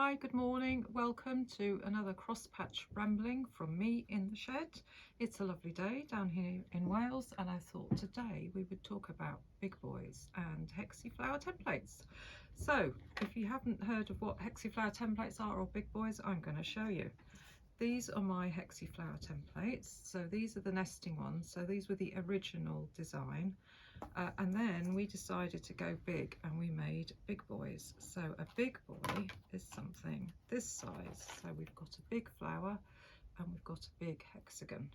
Hi, good morning. Welcome to another cross-patch rambling from me in the shed. It's a lovely day down here in Wales, and I thought today we would talk about big boys and Hexie flower templates. So if you haven't heard of what Hexie flower templates are or big boys, I'm going to show you. These are my Hexie flower templates. So these are the nesting ones. So these were the original design. And then we decided to go big and we made big boys. So a big boy is something this size. So we've got a big flower and we've got a big hexagon.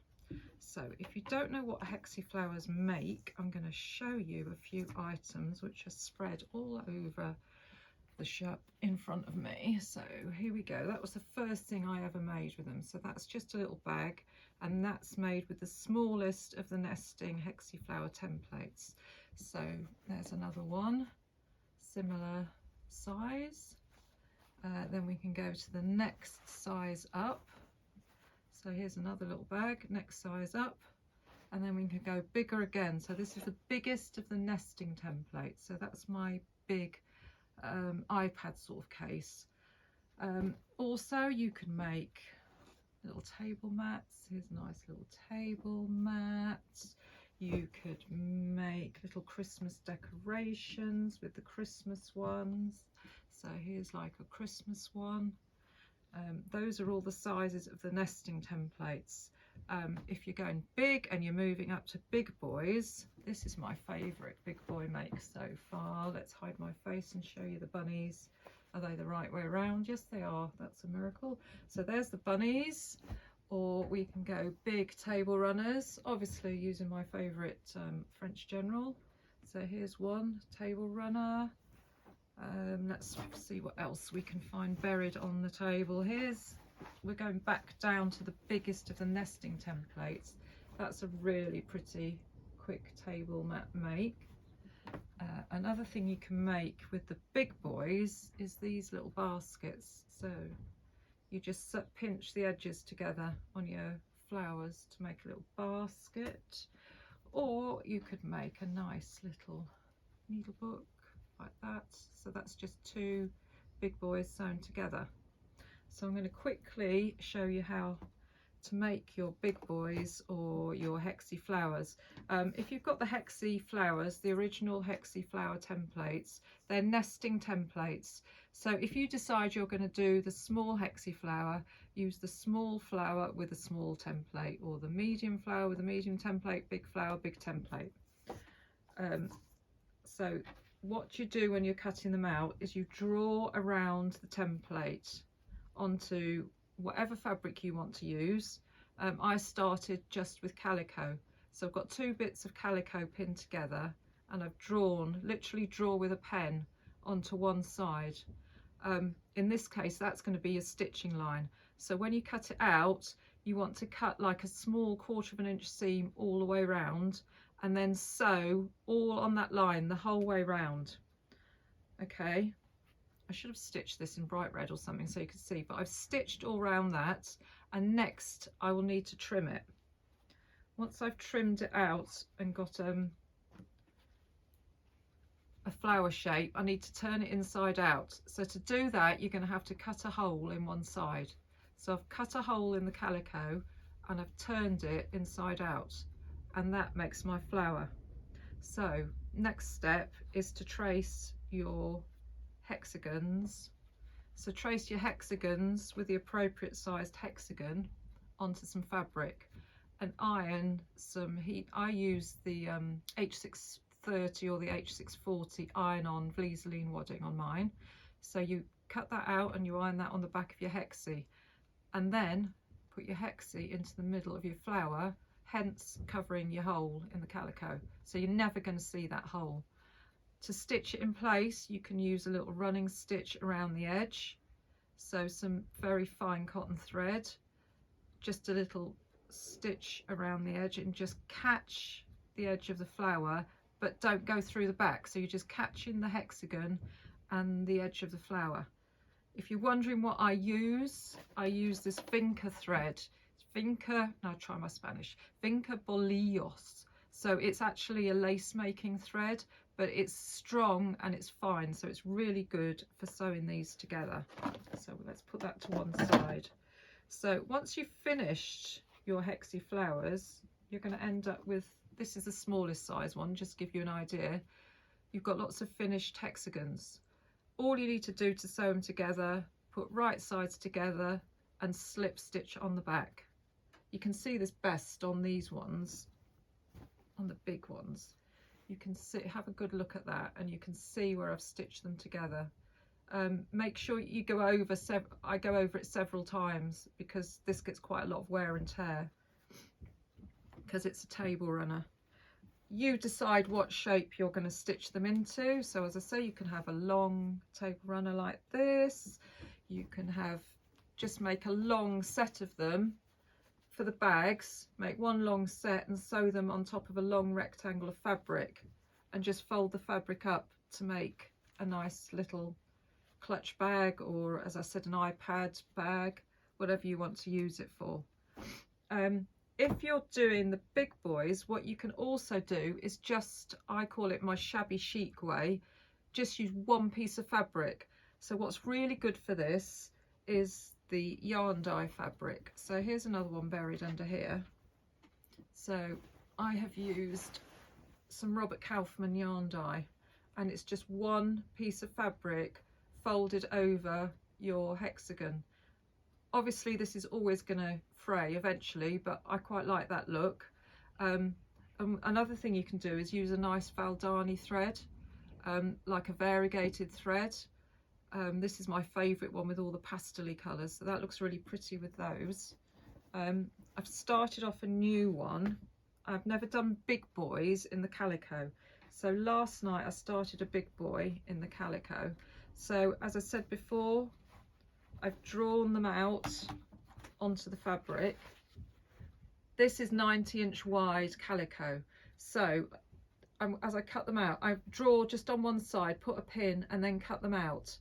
So if you don't know what Hexie flowers make, I'm going to show you a few items which are spread all over the shop in front of me. So here we go. That was the first thing I ever made with them. So that's just a little bag, and that's made with the smallest of the nesting Hexie flower templates. So there's another one, similar size. Then we can go to the next size up. So here's another little bag, next size up, and then we can go bigger again. So this is the biggest of the nesting templates. So that's my big iPad sort of case. Also you can make little table mats. Here's a nice little table mat. You could make little Christmas decorations with the Christmas ones. So here's like a Christmas one. Those are all the sizes of the nesting templates. If you're going big and you're moving up to big boys, this is my favourite big boy make so far. Let's hide my face and show you the bunnies. Are they the right way around? Yes, they are. That's a miracle. So there's the bunnies, or we can go big table runners, obviously using my favourite French general. So here's one table runner. Let's see what else we can find buried on the table. We're going back down to the biggest of the nesting templates. That's a really pretty quick table mat make. Another thing you can make with the big boys is these little baskets. So you just pinch the edges together on your flowers to make a little basket, or you could make a nice little needle book like that. So that's just two big boys sewn together. So I'm going to quickly show you how to make your big boys or your Hexie flowers. If you've got the Hexie flowers, the original Hexie flower templates, they're nesting templates. So if you decide you're going to do the small Hexie flower, use the small flower with a small template, or the medium flower with a medium template, big flower, big template. So what you do when you're cutting them out is you draw around the template onto whatever fabric you want to use. I started just with calico, so I've got two bits of calico pinned together, and I've literally draw with a pen onto one side. In this case, that's going to be your stitching line. So when you cut it out, you want to cut like a small 1/4 inch seam all the way around, and then sew all on that line the whole way round. Okay, I should have stitched this in bright red or something so you could see, but I've stitched all around that, and next I will need to trim it. Once I've trimmed it out and got a flower shape, I need to turn it inside out. So to do that, you're going to have to cut a hole in one side. So I've cut a hole in the calico and I've turned it inside out, and that makes my flower. So next step is to trace your hexagons. So trace your hexagons with the appropriate sized hexagon onto some fabric and iron some heat. I use the H630 or the H640 iron-on Vliseline wadding on mine. So you cut that out and you iron that on the back of your Hexie, and then put your Hexie into the middle of your flower, hence covering your hole in the calico. So you're never going to see that hole. To stitch it in place, you can use a little running stitch around the edge. So some very fine cotton thread, just a little stitch around the edge, and just catch the edge of the flower, but don't go through the back. So you're just catching the hexagon and the edge of the flower. If you're wondering what I use this vinca thread. Vinca, now try my Spanish, vinca bolillos. So it's actually a lace making thread, but it's strong and it's fine, so it's really good for sewing these together. So let's put that to one side. So once you've finished your Hexie flowers, you're going to end up with, this is the smallest size one, just to give you an idea. You've got lots of finished hexagons. All you need to do to sew them together, put right sides together and slip stitch on the back. You can see this best on these ones, on the big ones. You can see, have a good look at that, and you can see where I've stitched them together. Make sure you go over, I go over it several times, because this gets quite a lot of wear and tear, because it's a table runner. You decide what shape you're going to stitch them into. So as I say, you can have a long table runner like this. You can have, just make a long set of them for the bags, make one long set and sew them on top of a long rectangle of fabric, and just fold the fabric up to make a nice little clutch bag, or as I said, an iPad bag, whatever you want to use it for. If you're doing the big boys, what you can also do is just, I call it my shabby chic way, just use one piece of fabric. So what's really good for this is the yarn dye fabric. So here's another one buried under here. So I have used some Robert Kaufman yarn dye, and it's just one piece of fabric folded over your hexagon. Obviously this is always going to fray eventually, but I quite like that look. Another thing you can do is use a nice Valdani thread, like a variegated thread. This is my favourite one with all the pastel-y colours, so that looks really pretty with those. I've started off a new one. I've never done big boys in the calico, so last night I started a big boy in the calico. So as I said before, I've drawn them out onto the fabric. This is 90-inch wide calico, so as I cut them out, I draw just on one side, put a pin and then cut them out.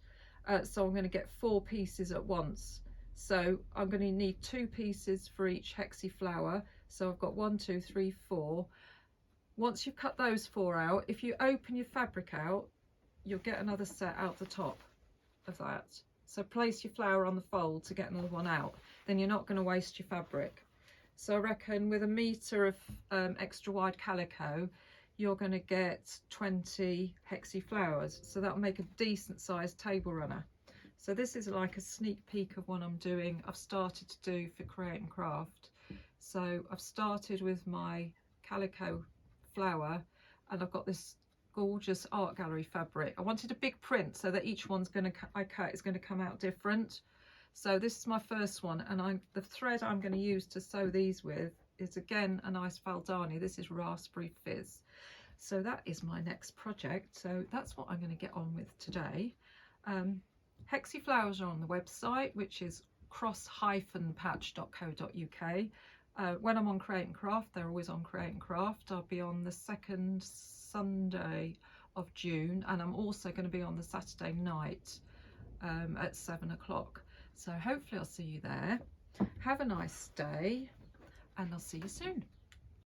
So I'm going to get 4 pieces at once. So I'm going to need 2 pieces for each Hexie flower. So I've got 1, 2, 3, 4. Once you've cut those 4 out, if you open your fabric out, you'll get another set out the top of that. So place your flower on the fold to get another one out, then you're not going to waste your fabric. So I reckon with a metre of extra wide calico, you're going to get 20 Hexie flowers. So that'll make a decent sized table runner. So this is like a sneak peek of what I'm doing. I've started to do for Create and Craft. So I've started with my Calico Flower, and I've got this gorgeous art gallery fabric. I wanted a big print so that each one's I cut is going to come out different. So this is my first one, and the thread I'm going to use to sew these with is again a nice Valdani. This is Raspberry Fizz. So that is my next project. So that's what I'm going to get on with today. Hexie flowers are on the website, which is cross-patch.co.uk. When I'm on Create and Craft, they're always on Create and Craft. I'll be on the second Sunday of June, and I'm also going to be on the Saturday night at 7 o'clock. So hopefully I'll see you there. Have a nice day, and I'll see you soon.